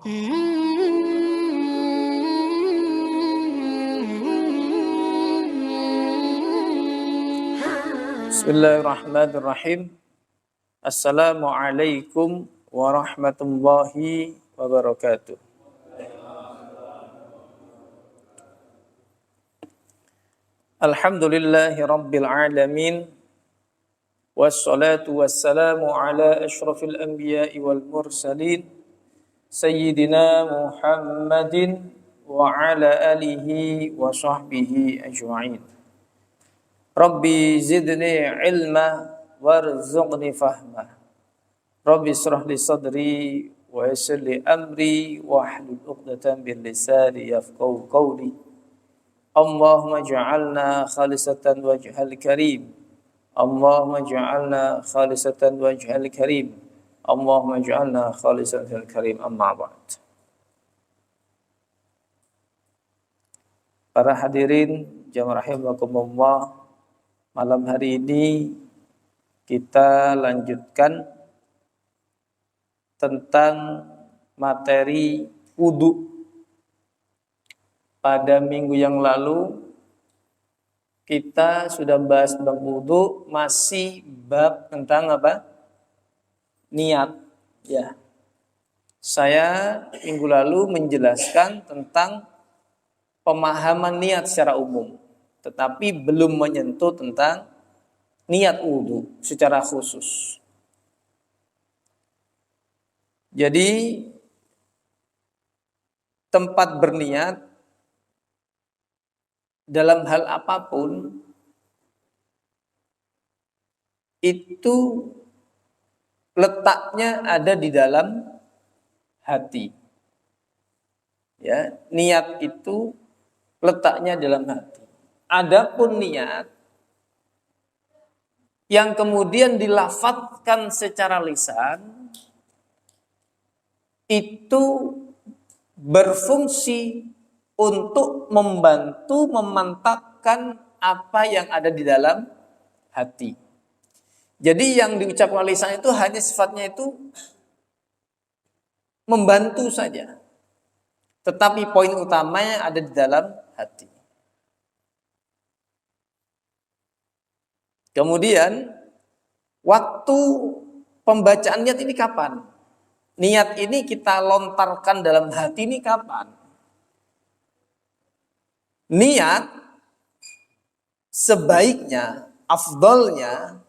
Bismillahirrahmanirrahim. Assalamualaikum warahmatullahi wabarakatuh. Alhamdulillahi rabbil alamin. Wassalatu wassalamu ala ashrafil anbiya'i wal mursalin Sayyidina Muhammadin wa ala alihi wa sahbihi ajma'in. Rabbi zidni ilma warzuqni fahma. Rabbi israh li sadri wa yassir li amri wahlul 'uqdatam min lisani yafqahu qawli. Allahumma ja'alna khalisatan wajhal karim. Allahumma ja'alna khalisatan wajhal karim. Allahumma ja'alna khalisatan karim. Amma ba'd. Para hadirin jamaah rahimakumullah, malam hari ini kita lanjutkan tentang materi wudu. Pada minggu yang lalu kita sudah bahas bab wudu, masih bab tentang apa? Niat. Ya. Saya minggu lalu menjelaskan tentang pemahaman niat secara umum, tetapi belum menyentuh tentang niat wudu secara khusus. Jadi tempat berniat dalam hal apapun itu letaknya ada di dalam hati. Ya, niat itu letaknya dalam hati. Adapun niat yang kemudian dilafadzkan secara lisan itu berfungsi untuk membantu memantapkan apa yang ada di dalam hati. Jadi yang diucapkan lisan itu hanya sifatnya itu membantu saja. Tetapi poin utamanya ada di dalam hati. Kemudian waktu pembacaan niat ini kapan? Niat ini kita lontarkan dalam hati ini kapan? Niat sebaiknya, afdolnya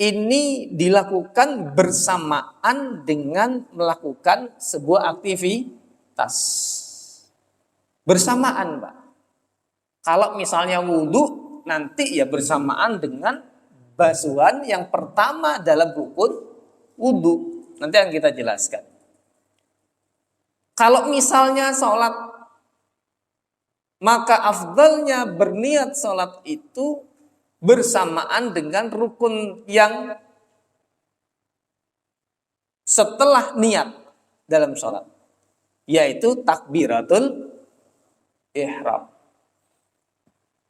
ini dilakukan bersamaan dengan melakukan sebuah aktivitas. Bersamaan, Pak. Kalau misalnya wudu, nanti ya bersamaan dengan basuhan yang pertama dalam rukun wudu. Nanti yang kita jelaskan. Kalau misalnya sholat, maka afdalnya berniat sholat itu bersamaan dengan rukun yang setelah niat dalam sholat, yaitu takbiratul ihram.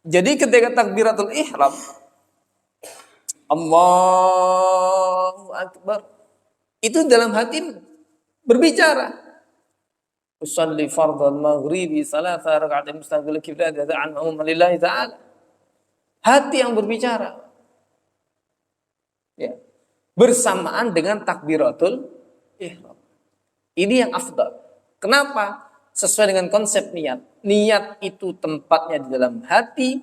Jadi ketika takbiratul ihram, Allahu Akbar, itu dalam hati berbicara. Usalli fardhal maghribi salasa raka'atin mustaqbil qiblat an lillahi ta'ala. Hati yang berbicara. Ya. Bersamaan dengan takbiratul ihram. Ini yang afdal. Kenapa? Sesuai dengan konsep niat. Niat itu tempatnya di dalam hati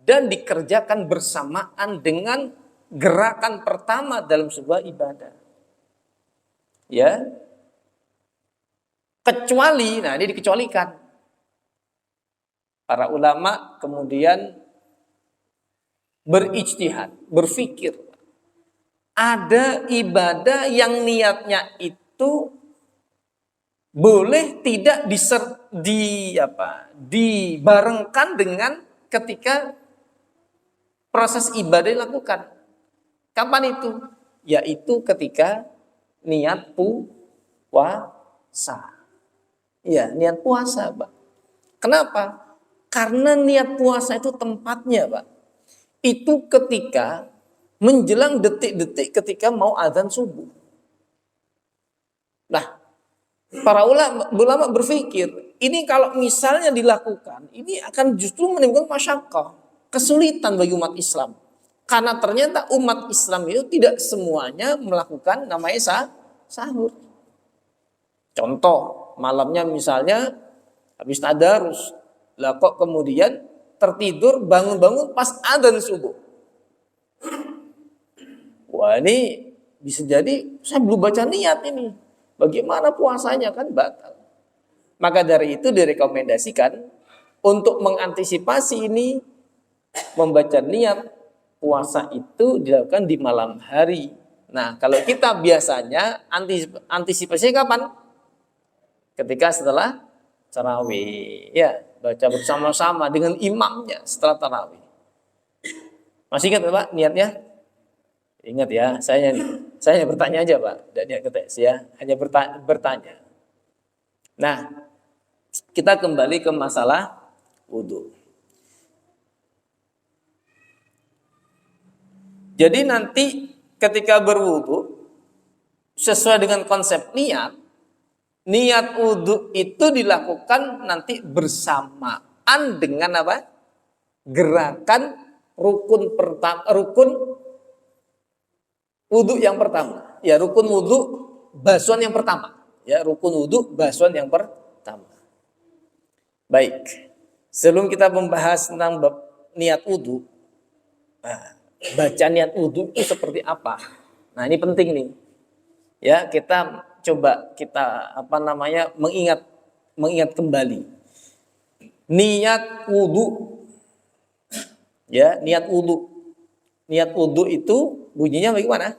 dan dikerjakan bersamaan dengan gerakan pertama dalam sebuah ibadah. Ya. Kecuali, nah ini dikecualikan. Para ulama kemudian berijtihad, berpikir. Ada ibadah yang niatnya itu boleh tidak dibarengkan dengan ketika proses ibadah dilakukan. Kapan itu? Yaitu ketika niat puasa. Ya, niat puasa, Pak. Kenapa? Karena niat puasa itu tempatnya, Pak. Itu ketika menjelang detik-detik ketika mau azan subuh. Nah, Para ulama berpikir, ini kalau misalnya dilakukan, ini akan justru menimbulkan masyakkah, kesulitan bagi umat Islam. Karena ternyata umat Islam itu tidak semuanya melakukan namanya sahur. Contoh, malamnya misalnya habis tadarus, lah kok kemudian tertidur bangun-bangun pas adzan subuh. Wah, ini bisa jadi saya belum baca niat ini. Bagaimana puasanya, kan batal. Maka dari itu direkomendasikan untuk mengantisipasi ini, membaca niat puasa itu dilakukan di malam hari. Nah, kalau kita biasanya antisipasinya kapan? Ketika setelah tarawih, ya, baca bersama-sama dengan imamnya setelah tarawih. Masih ingat Pak niatnya? Ingat ya, saya hanya bertanya aja Pak, tidak niat ngetes ya, hanya bertanya. Nah, kita kembali ke masalah wudhu. Jadi nanti ketika berwudhu, sesuai dengan konsep niat wudhu itu dilakukan nanti bersamaan dengan apa? Gerakan rukun wudhu yang pertama. Ya, rukun wudhu basuhan yang pertama. Ya, rukun wudhu basuhan yang pertama. Baik. Sebelum kita membahas tentang niat wudhu, baca niat wudhu itu seperti apa? Nah, ini penting nih. Ya, kita mengingat kembali. Niat wudhu. Ya, niat wudhu. Niat wudhu itu bunyinya bagaimana?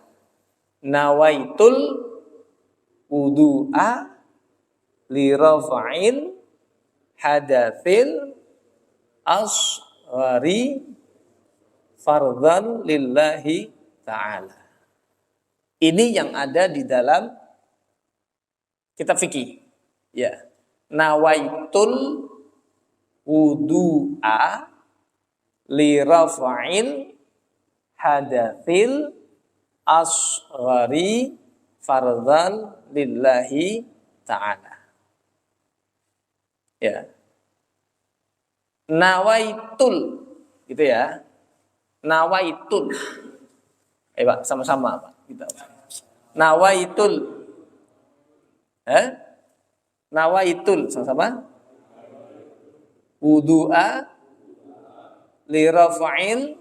Nawaitul wudu'a li rafa'il hadatsil asghari fardhan lillahi ta'ala. Ini yang ada di dalam kitab fikih. Ya. Nawaitul wudu'a li rafa'il hadatsil asghari fardhan lillahi ta'ala. Ya. Nawaitul gitu ya. Nawaitul. Pak, sama-sama Pak. Kita. Nawaitul. Nawaitul sama-sama. Wudu'a li rafa'il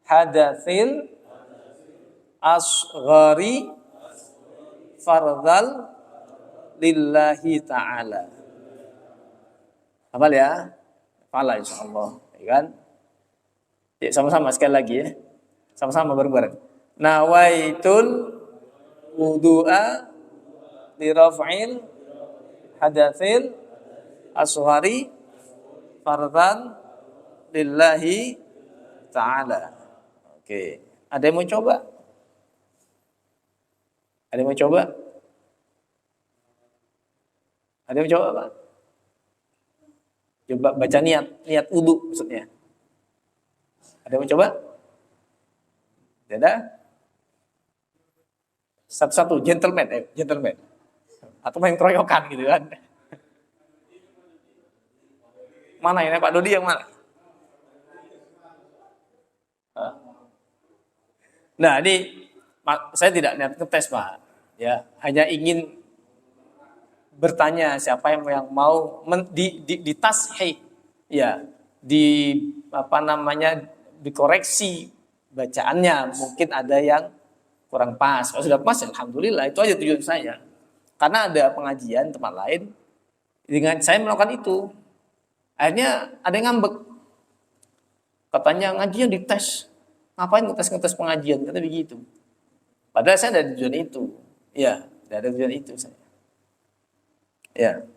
hadatsil asghari fardhal lillahi ta'ala. Hafal ya? Hafal insyaallah, ya kan? Ya, sama-sama sekali lagi ya. Sama-sama bareng-bareng. Nawaitul wudu'a li raf'il hadatsil asghari fardhan lillahi ta'ala. Oke, ada yang mau coba? Ada yang mau coba? Ada yang mau coba, Pak? Coba baca niat wudu maksudnya. Ada yang mau coba? Tidak? Satu-satu, gentleman. Atau main keroyokan gitu kan. Mana ini Pak Dodi yang mana? Nah, ini saya tidak niat ngetes Pak. Ya, hanya ingin bertanya siapa yang mau ditashih, ya, dikoreksi bacaannya, mungkin ada yang kurang pas. Kalau sudah pas, alhamdulillah, itu aja tujuan saya. Karena ada pengajian tempat lain, dengan saya melakukan itu, akhirnya ada yang ngambek. Katanya ngajian dites, ngapain ngetes pengajian, kata begitu. Padahal saya ada tujuan itu, ya, ada tujuan itu saya. Ya.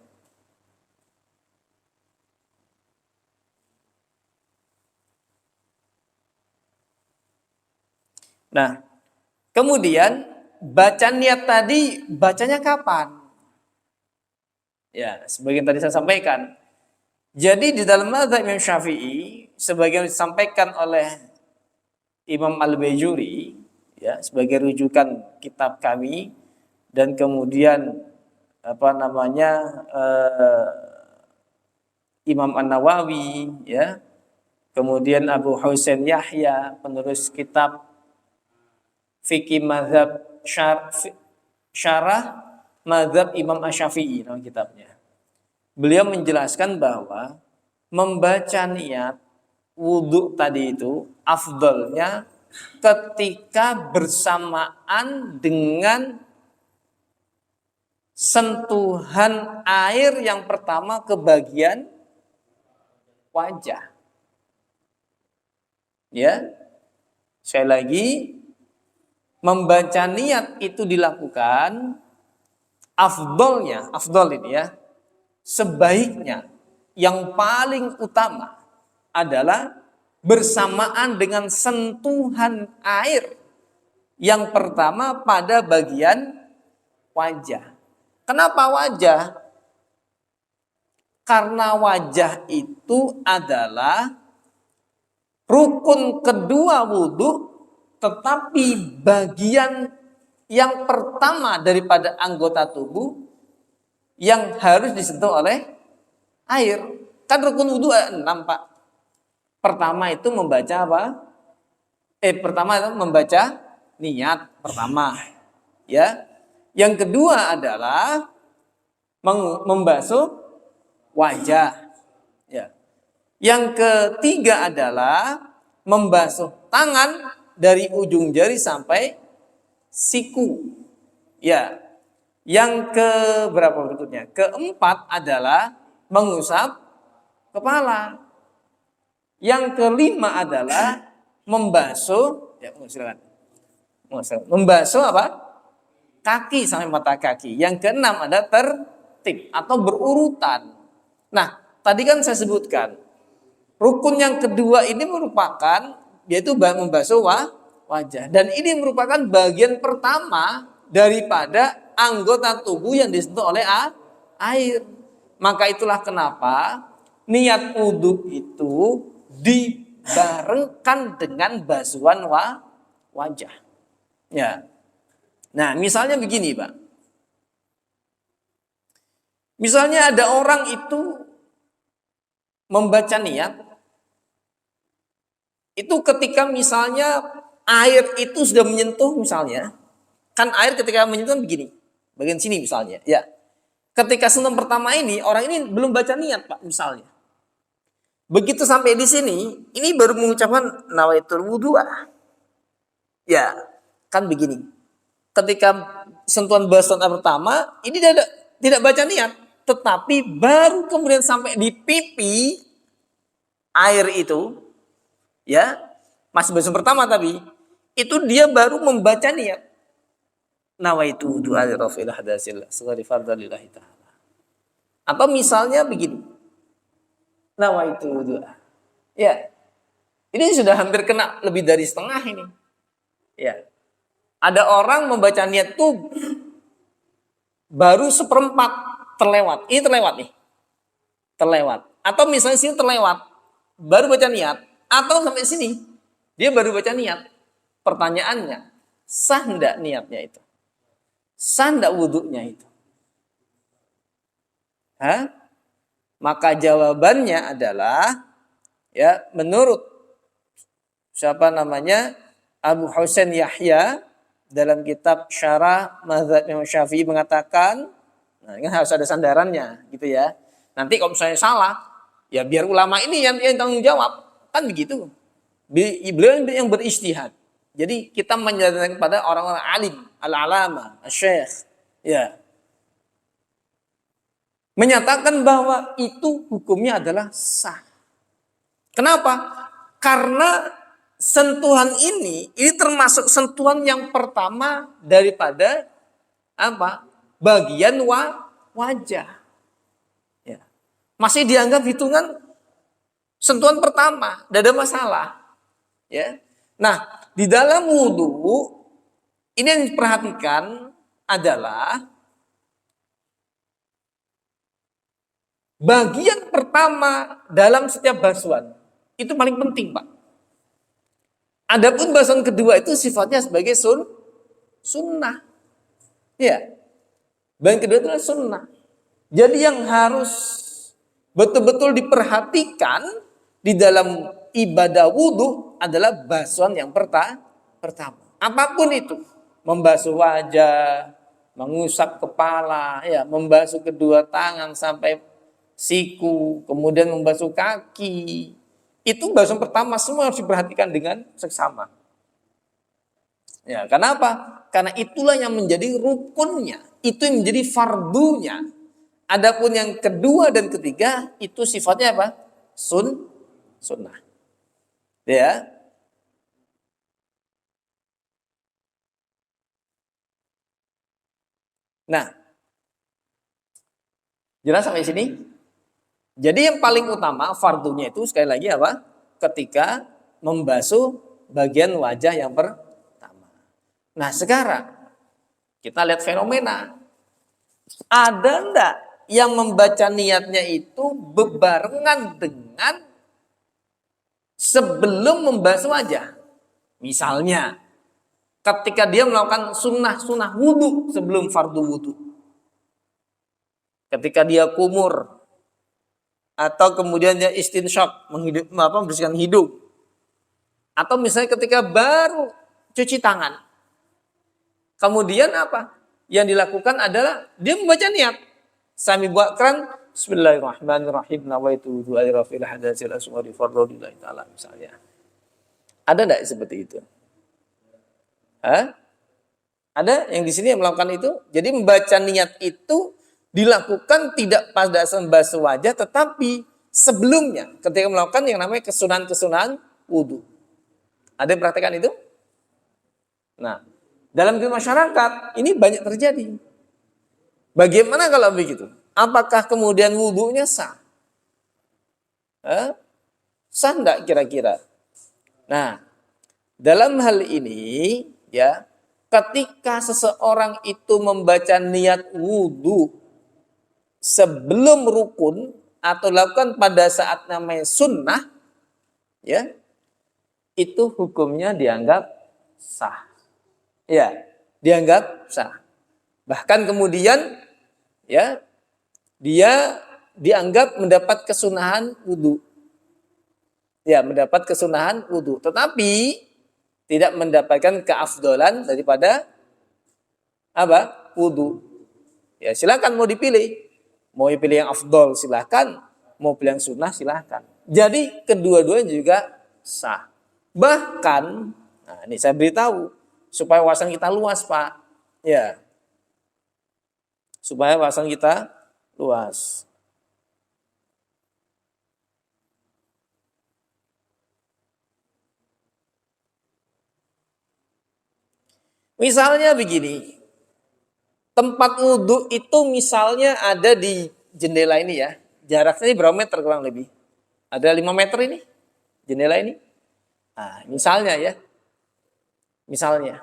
Nah, kemudian baca niat tadi bacanya kapan? Ya, sebagian tadi saya sampaikan. Jadi di dalam mazhab Imam Syafi'i, sebagian disampaikan oleh Imam Al-Baijuri, ya, sebagai rujukan kitab kami, dan kemudian apa namanya Imam An-Nawawi, ya, kemudian Abu Husain Yahya, penulis kitab fikih mazhab syarah mazhab Imam Asy-Syafi'i, nama kitabnya. Beliau menjelaskan bahwa membaca niat wudhu tadi itu afdalnya ketika bersamaan dengan sentuhan air yang pertama ke bagian wajah. Ya, sekali lagi, membaca niat itu dilakukan afdal ini ya, sebaiknya yang paling utama adalah bersamaan dengan sentuhan air yang pertama pada bagian wajah. Kenapa wajah? Karena wajah itu adalah rukun kedua wudhu, tetapi bagian yang pertama daripada anggota tubuh yang harus disentuh oleh air. Kan rukun wudhu 6, Pak. Pertama itu membaca apa? Pertama itu membaca niat pertama. Ya. Yang kedua adalah membasuh wajah. Ya. Yang ketiga adalah membasuh tangan dari ujung jari sampai siku. Ya. Yang berapa berikutnya? Keempat adalah mengusap kepala. Yang kelima adalah membasuh, ya silakan. Membasuh apa? Kaki sampai mata kaki. Yang keenam ada tertib atau berurutan. Nah, tadi kan saya sebutkan rukun yang kedua ini merupakan yaitu membasuh wajah, dan ini merupakan bagian pertama daripada anggota tubuh yang disentuh oleh air. Maka itulah kenapa niat wudhu itu dibarengkan dengan basuhan wajah. Ya. Nah, misalnya begini, Pak. Misalnya ada orang itu membaca niat, itu ketika misalnya air itu sudah menyentuh misalnya, kan air ketika menyentuh begini, bagian sini misalnya, ya. Ketika sentuhan pertama ini, orang ini belum baca niat, Pak, misalnya. Begitu sampai di sini, ini baru mengucapkan nawaitul wudu'ah. Ya, kan begini. Ketika sentuhan basuhan pertama, ini tidak baca niat, tetapi baru kemudian sampai di pipi air itu, ya, masih basuhan pertama tapi itu dia baru membaca niat. Nawaitu wudu'a li raf'il hadasil asghari fardhan lillahi ta'ala. Atau misalnya begini. Nawaitu wudu'a. Ya. Ini sudah hampir kena lebih dari setengah ini. Ya. Ada orang membaca niat tuh baru 1/4 terlewat. Ini terlewat nih. Terlewat. Atau misalnya sini terlewat. Baru baca niat. Atau sampai sini. Dia baru baca niat. Pertanyaannya. Sah enggak niatnya itu? Sah enggak wudhunya itu? Hah? Maka jawabannya adalah, ya, menurut siapa namanya? Abu Husain Yahya dalam kitab Syarah Mazhab Imam Syafi'i mengatakan, nah ini harus ada sandarannya gitu ya. Nanti kalau misalnya salah, ya biar ulama ini yang tanggung jawab. Kan begitu. Beliau yang berijtihad. Jadi kita menyadarkan kepada orang-orang alim, al-alama, asy-syekh, ya. Menyatakan bahwa itu hukumnya adalah sah. Kenapa? Karena sentuhan ini termasuk sentuhan yang pertama daripada apa? Bagian wajah. Ya. Masih dianggap hitungan sentuhan pertama, tidak ada masalah. Ya. Nah, di dalam wudhu ini yang diperhatikan adalah bagian pertama dalam setiap basuhan. Itu paling penting, Pak. Adapun basuhan kedua itu sifatnya sebagai sunnah. Ya. Dan kedua itu adalah sunnah. Jadi yang harus betul-betul diperhatikan di dalam ibadah wudhu adalah basuhan yang pertama. Apapun itu, membasuh wajah, mengusap kepala, ya, membasuh kedua tangan sampai siku, kemudian membasuh kaki. Itu basuhan pertama semua harus diperhatikan dengan seksama. Ya, kenapa? Karena itulah yang menjadi rukunnya, itu yang menjadi fardunya. Adapun yang kedua dan ketiga itu sifatnya apa? Sunnah. Ya. Nah, jelas sampai sini? Jadi yang paling utama fardunya itu sekali lagi apa? Ketika membasuh bagian wajah yang pertama. Nah, sekarang kita lihat fenomena. Ada enggak yang membaca niatnya itu bebarengan dengan sebelum membasuh wajah? Misalnya, ketika dia melakukan sunnah wudhu sebelum fardu wudhu. Ketika dia kumur, atau kemudian dia istinsyak, membersihkan hidung. Atau misalnya ketika baru cuci tangan. Kemudian apa? Yang dilakukan adalah dia membaca niat. Sami buatkan Bismillahirrahmanirrahim. Nawaitu wudu airafil hadatsil aswari fardhulillahi ta'ala misalnya. Ada enggak seperti itu? Ada yang di sini yang melakukan itu? Jadi membaca niat itu dilakukan tidak pada saat membasuh wajah, tetapi sebelumnya ketika melakukan yang namanya kesunahan wudu. Ada yang praktekkan itu? Nah, dalam kehidupan masyarakat ini banyak terjadi. Bagaimana kalau begitu? Apakah kemudian wudunya sah? Sah enggak kira-kira? Nah, dalam hal ini ya, ketika seseorang itu membaca niat wudu sebelum rukun atau lakukan pada saat namanya sunnah, ya, itu hukumnya dianggap sah. Ya, dianggap sah. Bahkan kemudian, ya, dia dianggap mendapat kesunahan wudu. Ya, mendapat kesunahan wudu. Tetapi tidak mendapatkan keafdolan daripada apa? Wudu. Ya, silakan mau dipilih. Mau pilih yang afdol silakan, mau pilih yang sunnah silakan. Jadi kedua-duanya juga sah. Bahkan, nah ini saya beritahu supaya wawasan kita luas, Pak. Ya. Supaya wawasan kita luas. Misalnya begini, tempat wudhu itu misalnya ada di jendela ini ya. Jaraknya ini berapa meter kurang lebih? Ada 5 meter ini jendela ini. Nah, misalnya ya. Misalnya.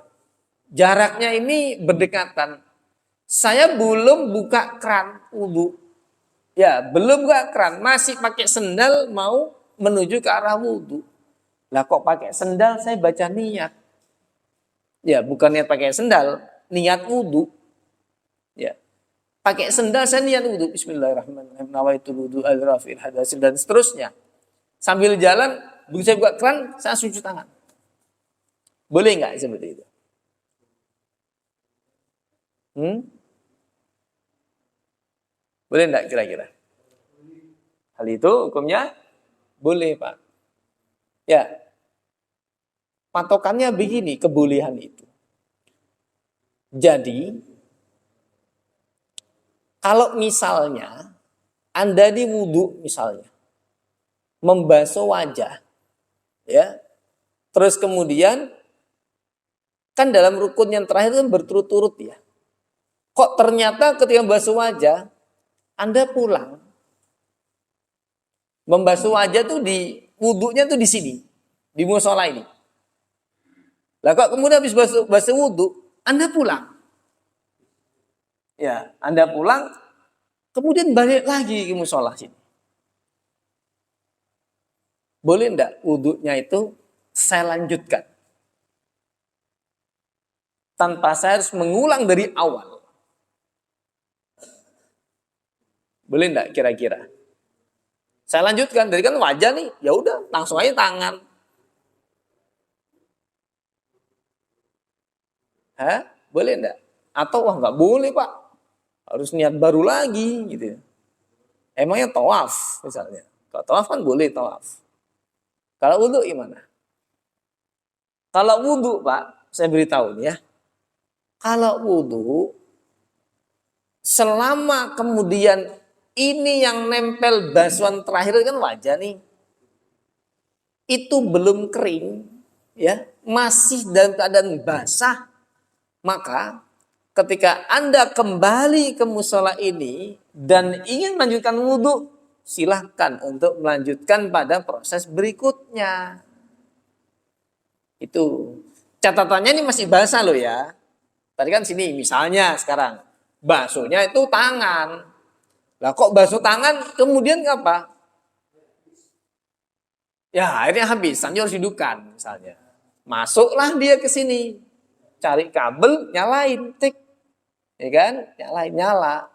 Jaraknya ini berdekatan. Saya belum buka keran wudhu. Ya, belum buka keran. Masih pakai sendal mau menuju ke arah wudhu. Lah kok pakai sendal saya baca niat. Ya, bukan niat pakai sendal. Niat wudhu. Ya. Pakai sendal saya niat wudhu. Bismillahirrahmanirrahim. Nawaitu wudu al-rafil hadasil dan seterusnya. Sambil jalan, begitu saya buka keran, saya cuci tangan. Boleh nggak seperti itu? Boleh nggak kira-kira? Hal itu hukumnya boleh, Pak. Ya. Patokannya begini, kebolehan itu. Jadi, kalau misalnya Anda di wudhu misalnya, membasuh wajah, ya, terus kemudian kan dalam rukun yang terakhir kan berturut-turut ya. Kok ternyata ketika membasuh wajah, Anda pulang. Membasuh wajah tuh di wudhunya tuh di sini, di musola ini. Lah kok kemudian habis basuh wudhu, Anda pulang. Ya, Anda pulang, kemudian balik lagi ke musola sini. Boleh enggak wudhunya itu saya lanjutkan? Tanpa saya harus mengulang dari awal. Boleh enggak kira-kira? Saya lanjutkan, dari kan wajah nih, ya udah langsung aja tangan. Hah? Boleh enggak? Atau wah nggak boleh Pak, harus niat baru lagi gitu. Emangnya tawaf misalnya. Kalau tawaf kan boleh tawaf. Kalau wudhu gimana? Kalau wudhu Pak, saya beritahu nih ya. Kalau wudhu, selama kemudian ini yang nempel basuhan terakhir kan wajah nih, itu belum kering, ya masih dalam keadaan basah, maka ketika Anda kembali ke musola ini dan ingin melanjutkan wudhu, silahkan untuk melanjutkan pada proses berikutnya. Itu catatannya ini masih basah loh ya. Tadi kan sini misalnya sekarang basuhnya itu tangan. Lah kok basuh tangan kemudian apa? Ya akhirnya habis, sanyo harus hidupkan misalnya. Masuklah dia ke sini, cari kabel, nyalain, tik, ya kan? Nyalain, nyala.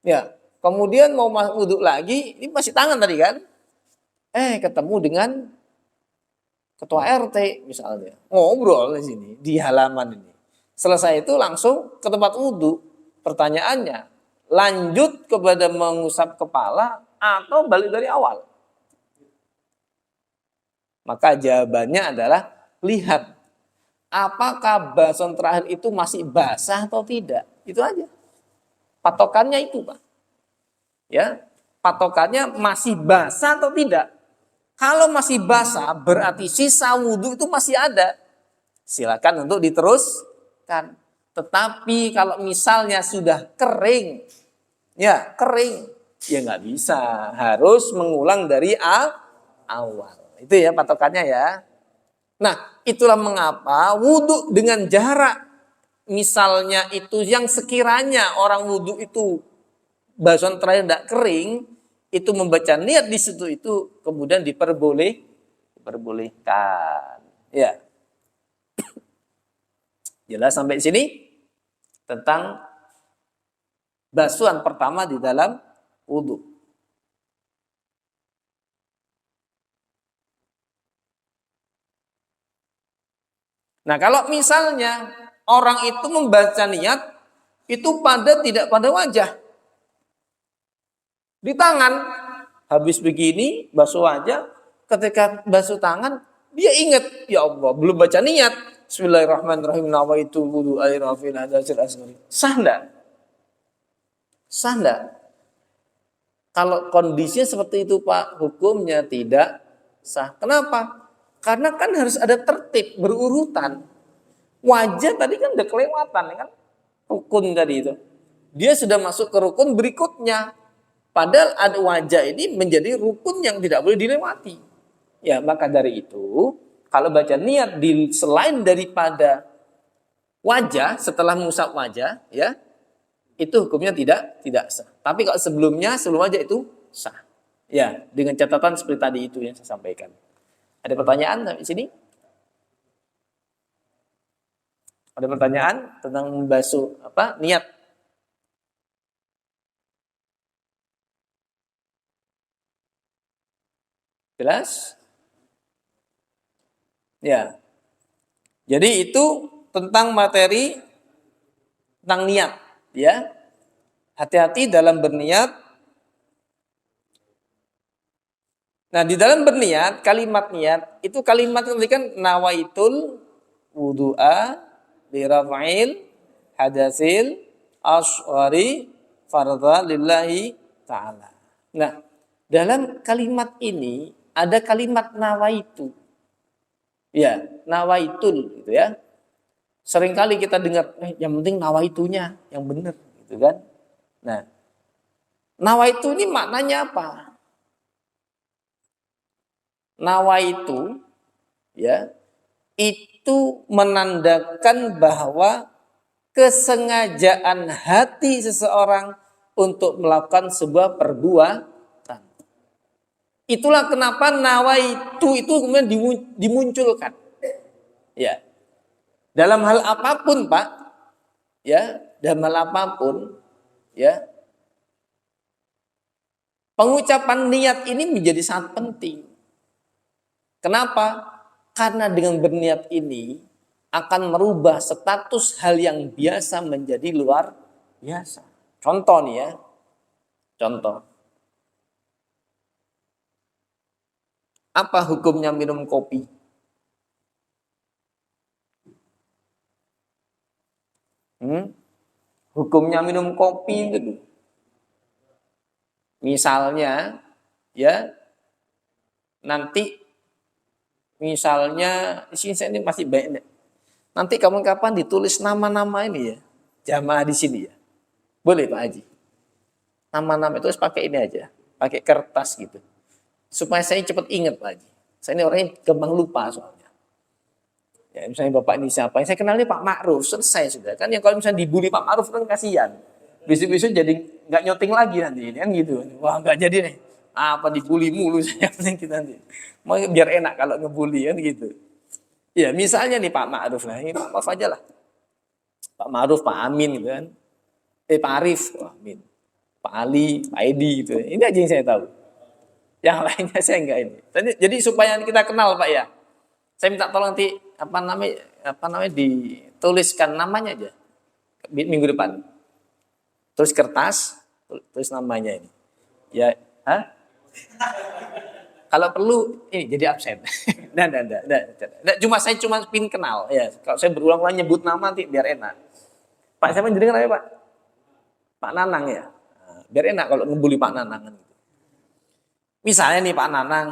Ya, kemudian mau wudhu lagi, ini masih tangan tadi kan? Ketemu dengan ketua RT misalnya, ngobrol di sini di halaman ini. Selesai itu langsung ke tempat wudhu. Pertanyaannya, lanjut kepada mengusap kepala atau balik dari awal? Maka jawabannya adalah lihat apakah basuhan terakhir itu masih basah atau tidak. Itu aja. Patokannya itu, Pak. Ya, patokannya masih basah atau tidak. Kalau masih basah berarti sisa wudhu itu masih ada. Silakan untuk diteruskan. Tetapi kalau misalnya sudah kering, ya kering, ya nggak bisa. Harus mengulang dari awal. Itu ya patokannya ya. Nah, itulah mengapa wudhu dengan jarak, misalnya itu yang sekiranya orang wudhu itu basuhan terakhir tidak kering, itu membaca niat di situ itu kemudian diperbolehkan. Ya. Jelas sampai sini tentang basuhan pertama di dalam wudhu. Nah, kalau misalnya orang itu membaca niat itu tidak pada wajah, di tangan, habis begini basuh wajah, ketika basuh tangan dia ingat, ya Allah belum baca niat, Bismillahirrahmanirrahim, nawaitu wudu air rafil hadatsir asghari. Sah enggak? Sah enggak? Kalau kondisinya seperti itu Pak, hukumnya tidak sah. Kenapa? Karena kan harus ada tertib berurutan. Wajah tadi kan udah kelewatan kan? Rukun tadi itu. Dia sudah masuk ke rukun berikutnya. Padahal ada wajah ini menjadi rukun yang tidak boleh dilewati. Ya, maka dari itu, kalau baca niat selain daripada wajah, setelah mengusap wajah, ya, itu hukumnya tidak sah. Tapi kalau sebelum wajah itu sah. Ya, dengan catatan seperti tadi itu yang saya sampaikan. Ada pertanyaan sampai sini? Ada pertanyaan tentang membasuh niat? Jelas? Ya. Jadi itu tentang materi tentang niat, ya. Hati-hati dalam berniat. Nah, di dalam berniat, kalimat niat itu kalimat tadi kan nawaitul wudu'a li raf'il hadasil asghari fardha lillahi ta'ala. Nah, dalam kalimat ini ada kalimat nawaitu. Ya, nawaitul gitu ya. Seringkali kita dengar yang penting nawaitunya yang benar gitu kan. Nah, nawaitu ini maknanya apa? Nawaitu ya, itu menandakan bahwa kesengajaan hati seseorang untuk melakukan sebuah perbuatan. Itulah kenapa nawaitu itu kemudian dimunculkan. Ya. Dalam hal apapun, Pak, ya, dalam hal apapun, ya. Pengucapan niat ini menjadi sangat penting. Kenapa? Karena dengan berniat ini akan merubah status hal yang biasa menjadi luar biasa. Contoh nih ya. Contoh. Apa hukumnya minum kopi? Hukumnya minum kopi itu. Misalnya, ya, nanti, misalnya, di sini saya ini masih banyak. Nanti kapan-kapan ditulis nama-nama ini ya, jamaah di sini ya. Boleh Pak Haji. Nama-nama itu pakai ini aja, pakai kertas gitu. Supaya saya cepat ingat Pak Haji. Saya ini orangnya gampang lupa soalnya. Ya, misalnya Bapak ini siapa? Saya kenalnya Pak Ma'ruf, selesai sudah. Kan yang kalau misalnya dibully Pak Ma'ruf kan kasihan. Besok-besok jadi nggak nyoting lagi nanti ini kan gitu. Wah nggak jadi nih. Apa dibully mulu saya kita nanti. Mau biar enak kalau ngebully kan gitu. Ya misalnya nih Pak Ma'ruf lah, ini Pak Ma'ruf aja lah. Pak Ma'ruf, Pak Amin gitu kan. Pak Arif, Pak Amin. Pak Ali, Pak Edi gitu. Ini aja yang saya tahu. Yang lainnya saya enggak ini. Jadi supaya kita kenal Pak ya. Saya minta tolong nanti apa namanya dituliskan namanya aja minggu depan. Tulis kertas, tulis namanya ini. Ya, kalau perlu ini jadi absen. Nah, saya cuma pin kenal ya. Kalau saya berulang-ulang nyebut nama nanti biar enak. Pak siapa yang namanya Pak? Pak Nanang ya. Biar enak kalau ngebully Pak Nanang. Misalnya nih Pak Nanang,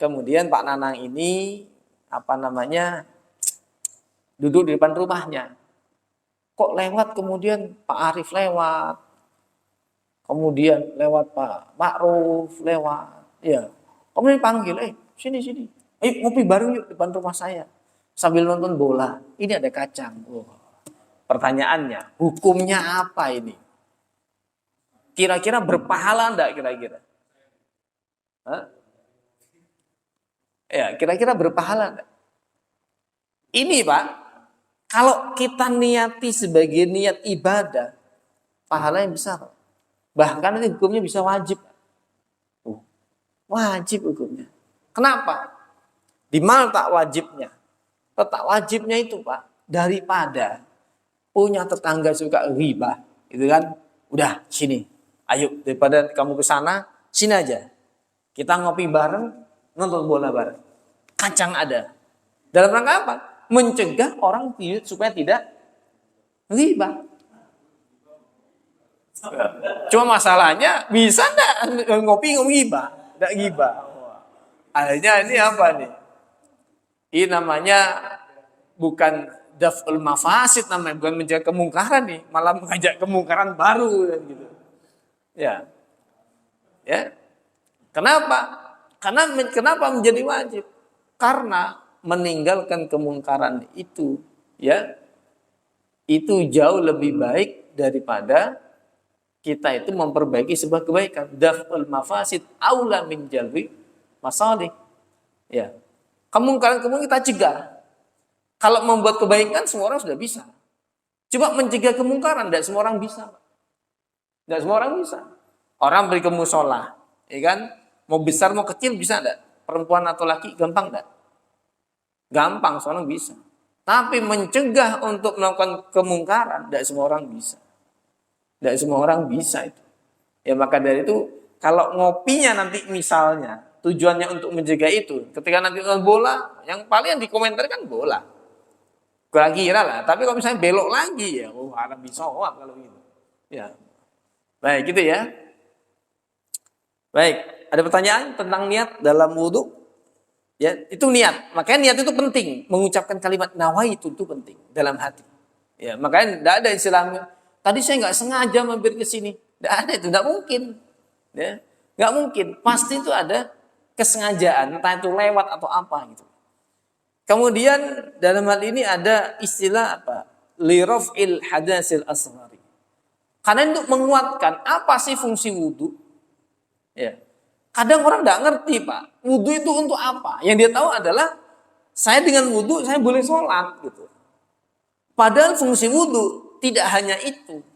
kemudian Pak Nanang ini apa namanya duduk di depan rumahnya. Kok lewat kemudian Pak Arif lewat, kemudian lewat Pak Ma'ruf lewat, ya. Kemudian panggil, sini, ngopi bareng yuk depan rumah saya sambil nonton bola. Ini ada kacang. Pertanyaannya, hukumnya apa ini? Kira-kira berpahala enggak kira-kira? Ya, kira-kira berpahala enggak? Ini Pak, kalau kita niati sebagai niat ibadah, pahalanya besar. Bahkan ini hukumnya bisa wajib. Wajib hukumnya. Kenapa? Di mana tak wajibnya? Tak wajibnya itu Pak, daripada punya tetangga suka ghibah, gitu kan? Udah sini, ayo daripada kamu ke sana, sini aja. Kita ngopi bareng, nonton bola bareng. Kacang ada. Dalam rangka apa? Mencegah orang supaya tidak ghibah. Cuma masalahnya bisa enggak ngopi ghibah? Enggak ghibah. Akhirnya ini apa nih? Ini namanya bukan daf'ul mafasid namanya, bukan mencegah kemungkaran nih, malah mengajak kemungkaran baru gitu. Ya. Ya. Kenapa? Kenapa menjadi wajib? Karena meninggalkan kemungkaran itu ya itu jauh lebih baik daripada kita itu memperbaiki sebuah kebaikan. Daf'ul mafasid aula min jalbi masalih. Ya. Kemungkaran-kemungkaran kita cegah. Kalau membuat kebaikan semua orang sudah bisa. Coba mencegah kemungkaran tidak semua orang bisa. Tidak semua orang bisa. Orang beri ke musola, ya kan? Mau besar mau kecil bisa enggak? Perempuan atau laki gampang enggak? Gampang, semua orang bisa. Tapi mencegah untuk melakukan kemungkaran tidak semua orang bisa. Tidak semua orang bisa itu. Ya maka dari itu kalau ngopinya nanti misalnya tujuannya untuk mencegah itu, ketika nanti nonton bola, yang paling dikomentari kan bola. Kira-kira lah. Tapi kalau misalnya belok lagi ya, harap bisa kalau gitu. Ya, baik gitu ya. Baik, ada pertanyaan tentang niat dalam wudhu? Ya, itu niat. Makanya niat itu penting. Mengucapkan kalimat nawaitu itu penting dalam hati. Ya, makanya tidak ada istilahnya. Tadi saya nggak sengaja mampir ke sini. Tidak ada itu, tidak mungkin. Ya, nggak mungkin. Pasti itu ada kesengajaan, entah itu lewat atau apa gitu. Kemudian dalam hal ini ada istilah apa? Liraf'il hadasil asghari. Karena untuk menguatkan apa sih fungsi wudhu? Ya. Kadang orang tidak ngerti Pak, wudhu itu untuk apa? Yang dia tahu adalah saya dengan wudhu saya boleh sholat gitu. Padahal fungsi wudhu tidak hanya itu.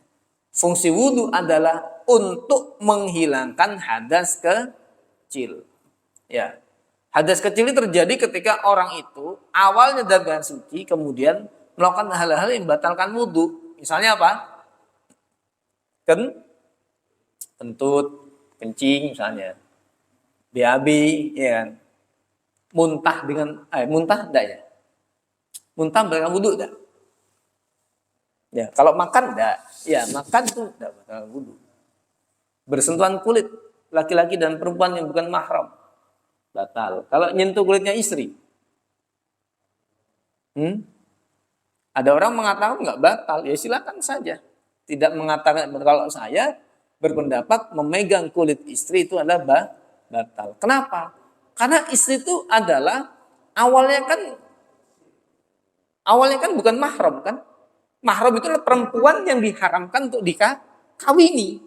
Fungsi wudhu adalah untuk menghilangkan hadas kecil. Ya. Hadas kecil ini terjadi ketika orang itu awalnya dalam keadaan suci, kemudian melakukan hal-hal yang membatalkan wudhu. Misalnya apa? Kentut, kencing misalnya, BAB, ya kan? Muntah enggak ya? Muntah dengan wudhu enggak? Ya, kalau makan enggak? Ya, makan itu enggak batal wudhu. Bersentuhan kulit laki-laki dan perempuan yang bukan mahram batal. Kalau nyentuh kulitnya istri, ada orang mengatakan enggak batal, ya silakan saja. Tidak mengatakan, kalau saya berpendapat memegang kulit istri itu adalah batal. Kenapa? Karena istri itu adalah awalnya kan bukan mahram kan? Mahram itu adalah perempuan yang diharamkan untuk dikawini.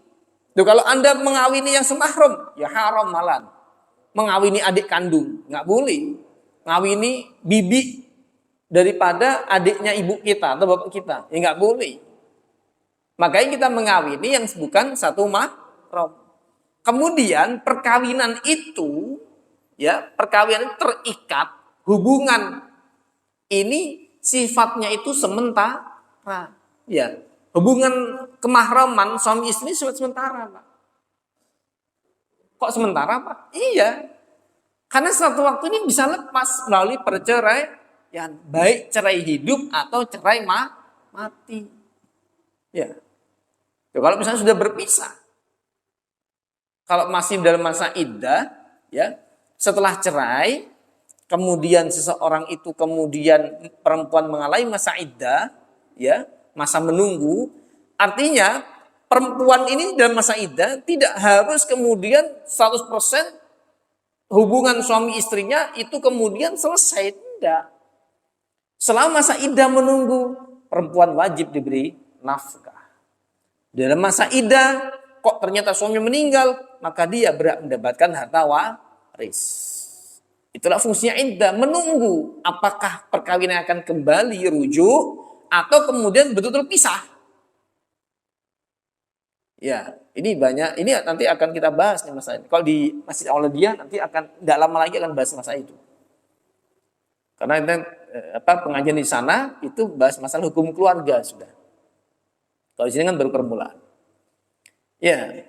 Tuh, kalau Anda mengawini yang semahram, ya haram malan. Mengawini adik kandung, nggak boleh. Ngawini bibi daripada adiknya ibu kita atau bapak kita, ya nggak boleh. Makanya kita mengawini yang bukan satu mahram. Kemudian perkawinan itu, ya perkawinan terikat, hubungan ini sifatnya itu sementara. Ya, hubungan kemahraman suami istri sementara, Pak. Kok sementara, Pak? Iya. Karena suatu waktu ini bisa lepas melalui perceraian, baik cerai hidup atau cerai mati. Ya. Kalau misalnya sudah berpisah, kalau masih dalam masa iddah, ya, setelah cerai, kemudian seseorang itu perempuan mengalami masa iddah, ya, masa menunggu, artinya perempuan ini dalam masa iddah tidak harus kemudian 100% hubungan suami istrinya itu kemudian selesai, tidak. Selama masa iddah menunggu, perempuan wajib diberi nafkah. Dalam masa iddah, kok ternyata suami meninggal, maka dia berhak mendapatkan harta waris. Itulah fungsinya iddah, menunggu apakah perkawinan akan kembali rujuk atau kemudian betul-betul pisah. Ya, ini banyak, ini nanti akan kita bahas nih masalah ini. Kalau di Masjid Auladiyah nanti akan tidak lama lagi akan bahas masalah itu. Karena pengajian di sana itu bahas masalah hukum keluarga sudah. Kalau di sini kan baru permulaan. Ya,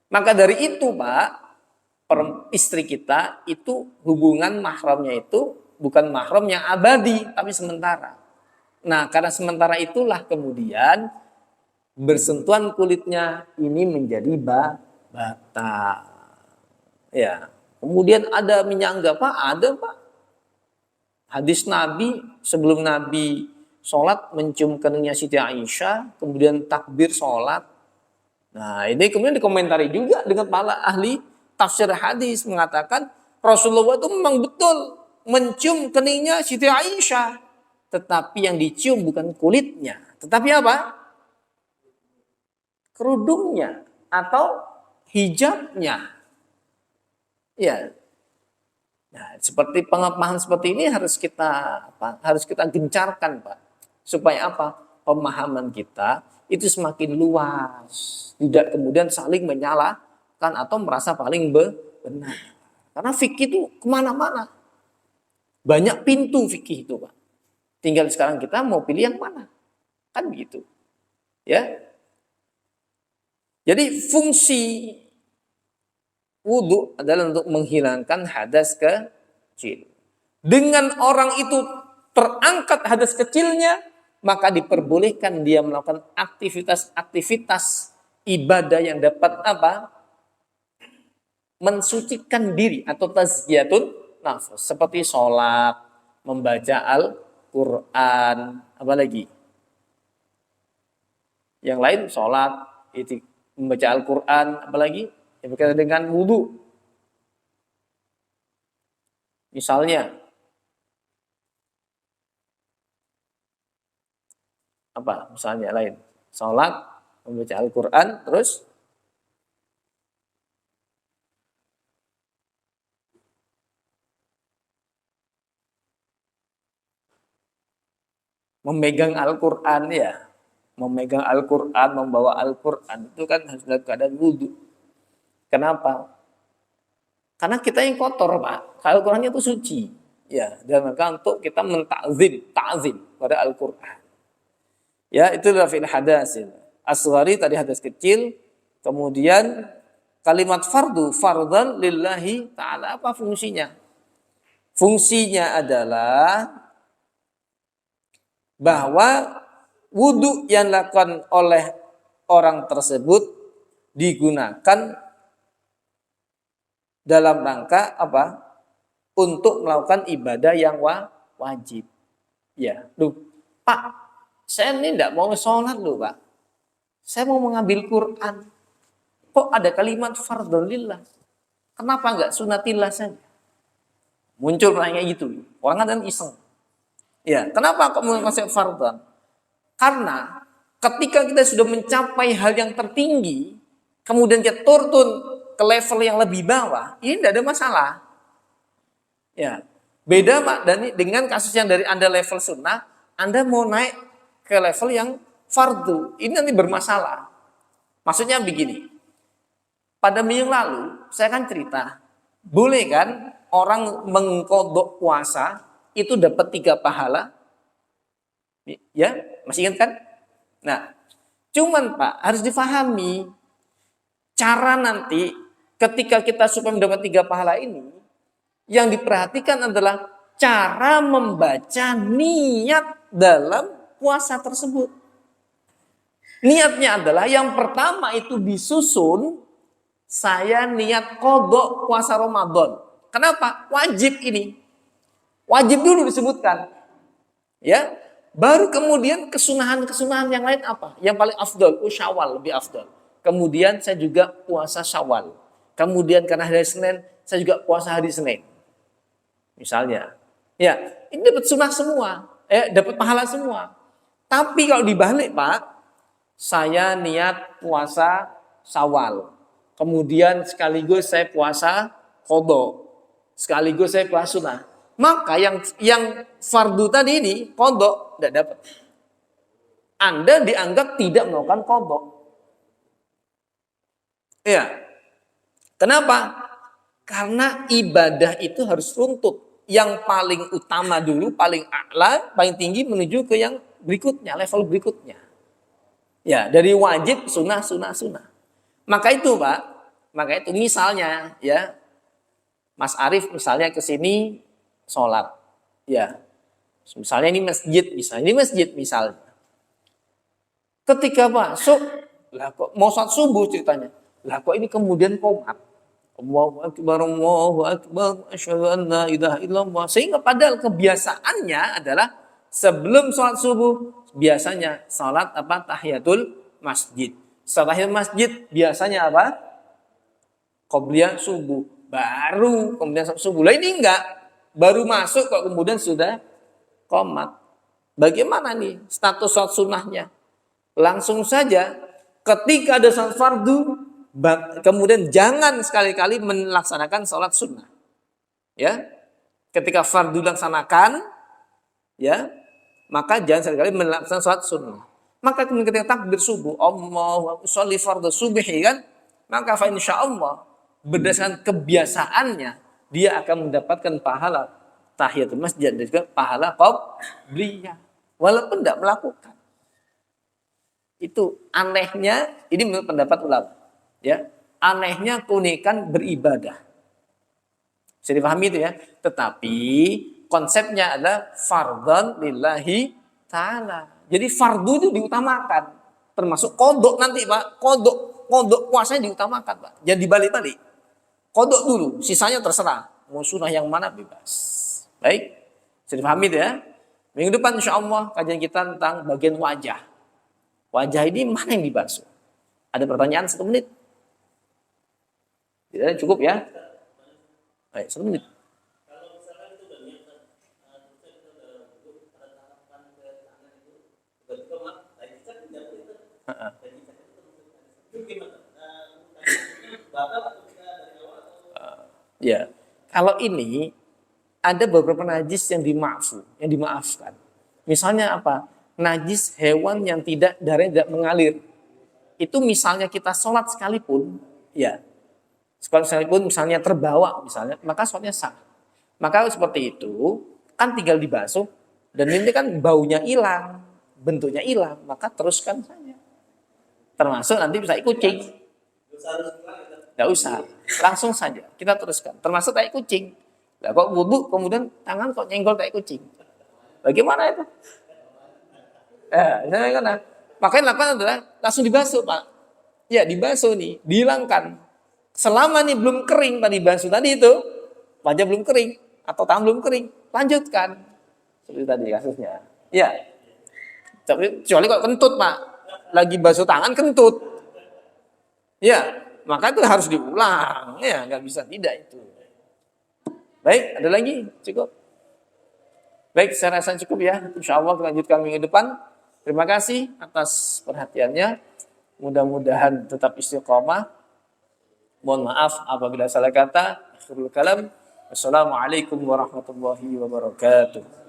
maka dari itu Pak, istri kita itu hubungan mahramnya itu bukan mahram yang abadi, tapi sementara. Nah, karena sementara itulah kemudian bersentuhan kulitnya ini menjadi batal. Ya, kemudian ada menyangga, Pak, ada Pak. Hadis Nabi sebelum Nabi sholat mencium keningnya Siti Aisyah, kemudian takbir sholat. Nah, ini kemudian dikomentari juga dengan para ahli tafsir hadis mengatakan Rasulullah itu memang betul mencium keningnya Siti Aisyah, tetapi yang dicium bukan kulitnya, tetapi apa? Kerudungnya atau hijabnya. Ya. Nah, seperti pemahaman seperti ini harus kita gencarkan, Pak. Supaya apa? Pemahaman kita itu semakin luas, tidak kemudian saling menyalahkan atau merasa paling benar. Karena fikih itu kemana-mana, banyak pintu fikih itu, Pak. Tinggal sekarang kita mau pilih yang mana, kan begitu, ya. Jadi fungsi wudhu adalah untuk menghilangkan hadas kecil. Dengan orang itu terangkat hadas kecilnya, maka diperbolehkan dia melakukan aktivitas-aktivitas ibadah yang dapat apa? Mensucikan diri atau tazkiyatun nafs. Seperti sholat, membaca Al-Quran, apa lagi? Yang lain sholat, membaca Al-Quran, apa lagi? Yang berkaitan dengan wudhu. Misalnya, apa misalnya lain? Sholat, membaca Al-Quran, terus memegang Al-Quran, ya. memegang Al-Quran, membawa Al-Quran itu kan harus dalam keadaan wudhu. Kenapa? Karena kita yang kotor, Pak. Al-Qurannya itu suci. Ya, dan maka untuk kita ta'zim pada Al-Quran. Ya, itu adalah fil hadasin. Asghari tadi hadas kecil, kemudian kalimat fardhan lillahi ta'ala, apa fungsinya? Fungsinya adalah bahwa wudhu yang dilakukan oleh orang tersebut digunakan dalam rangka apa? Untuk melakukan ibadah yang wajib. Ya, Pak, saya ini tidak mau sholat loh, Pak. Saya mau mengambil Quran. Kok ada kalimat fardhon lillah? Kenapa enggak sunatillah saja? Muncul pertanyaan gitu. Orang kan iseng. Ya, kenapa kok mengkonsep fardhon? Karena ketika kita sudah mencapai hal yang tertinggi, kemudian kita turun ke level yang lebih bawah, ini tidak ada masalah. Ya, beda Pak dengan kasus yang dari Anda level sunnah, Anda mau naik ke level yang fardu, ini nanti bermasalah. Maksudnya begini, pada minggu lalu saya kan cerita, boleh kan orang mengkodok puasa itu dapat 3 pahala? Ya, masih ingat kan? Nah, cuman Pak harus difahami cara nanti ketika kita supaya mendapat 3 pahala ini, yang diperhatikan adalah cara membaca niat dalam puasa tersebut. Niatnya adalah yang pertama itu disusun, saya niat qadha puasa Ramadan. Kenapa? Wajib ini. Wajib dulu disebutkan. Ya, baru kemudian kesunahan-kesunahan yang lain apa? Yang paling afdal, Syawal lebih afdal. Kemudian saya juga puasa Syawal. Kemudian karena hari Senin, saya juga puasa hari Senin. Misalnya. Ya, ini dapat sunnah semua. Dapat pahala semua. Tapi kalau dibalik, Pak, saya niat puasa Syawal. Kemudian sekaligus saya puasa qadha. Sekaligus saya puasa sunnah. Maka yang fardu tadi ini, qadha, tidak dapat. Anda dianggap tidak melakukan qadha. Ya. Kenapa? Karena ibadah itu harus runtut. Yang paling utama dulu, paling a'la, paling tinggi menuju ke yang berikutnya, level berikutnya. Ya, dari wajib, sunnah. Maka itu Pak, misalnya ya, Mas Arief misalnya ke sini sholat. Ya, misalnya ini masjid misalnya. Ketika masuk, lah kok mau sholat subuh ceritanya. Lah kok ini kemudian qomat. Allahu Akbar, asyhadu an la ilaha illallah. Sehingga padahal kebiasaannya adalah sebelum sholat subuh, biasanya sholat apa? Tahiyatul masjid. Setelah tahiyatul masjid, biasanya apa? Qobliyah subuh. Baru kemudian sholat subuh. Lah ini enggak. Baru masuk kok kemudian sudah qomat. Bagaimana nih status sholat sunnahnya? Langsung saja ketika ada sholat fardu, kemudian jangan sekali-kali melaksanakan sholat sunnah. Ya, ketika fardu dilaksanakan, ya, maka jangan sekali-kali melaksanakan sholat sunnah. Maka kemudian ketika takbir subuh, Allahu sholli fardhu subhi kan, maka fa insyaallah berdasarkan kebiasaannya dia akan mendapatkan pahala tahiyatul masjid dan juga pahala qobliyah walaupun tidak melakukan. Itu anehnya, ini menurut pendapat ulama. Ya, anehnya keunikan beribadah. Bisa dipahami itu ya. Tetapi konsepnya adalah fardhan lillahi ta'ala. Jadi fardu itu diutamakan. Termasuk kodok nanti Pak. Kodok puasanya diutamakan Pak. Jangan dibalik-balik. Kodok dulu, sisanya terserah. Mau sunnah yang mana bebas. Baik, bisa dipahami itu ya. Minggu depan insya Allah kajian kita tentang bagian wajah. Wajah ini mana yang dibasuh? Ada pertanyaan 1 menit? Tidak cukup ya? Baik, 1 menit. Kalau misalkan itu udah niat, kita udah pada tahapan ke tangan itu, tiba-tiba mak, tadi kita tidak boleh itu gimana? Batal atau kita dari awal atau? Ya, kalau ini ada beberapa najis yang dimaafkan. Misalnya apa? najis hewan yang darahnya tidak mengalir. Itu misalnya kita sholat sekalipun, ya, sekalipun misalnya terbawa misalnya, maka sholatnya sah. Maka seperti itu, kan tinggal dibasuh, dan ini kan baunya hilang, bentuknya hilang, maka teruskan saja. Termasuk nanti bisa kucing. Tidak usah, langsung saja kita teruskan. Termasuk tai kucing. Nah, kok wudhu kemudian tangan kok nyenggol tai kucing. Bagaimana itu? Makanya lakukan adalah langsung dibasuh, Pak. Ya, dibasuh nih, dihilangkan. Selama nih belum kering tadi basuh tadi itu, wajah belum kering atau tangan belum kering, lanjutkan. Seperti tadi kasusnya. Ya. Kecuali kok kentut, Pak. Lagi basuh tangan kentut. Ya, maka itu harus diulang. Ya, nggak bisa tidak itu. Baik, ada lagi? Cukup. Baik, saya rasa cukup ya. Insya Allah kita lanjutkan minggu depan. Terima kasih atas perhatiannya. Mudah-mudahan tetap istiqomah. Mohon maaf apabila salah kata. Akhirul kalam. Wassalamualaikum warahmatullahi wabarakatuh.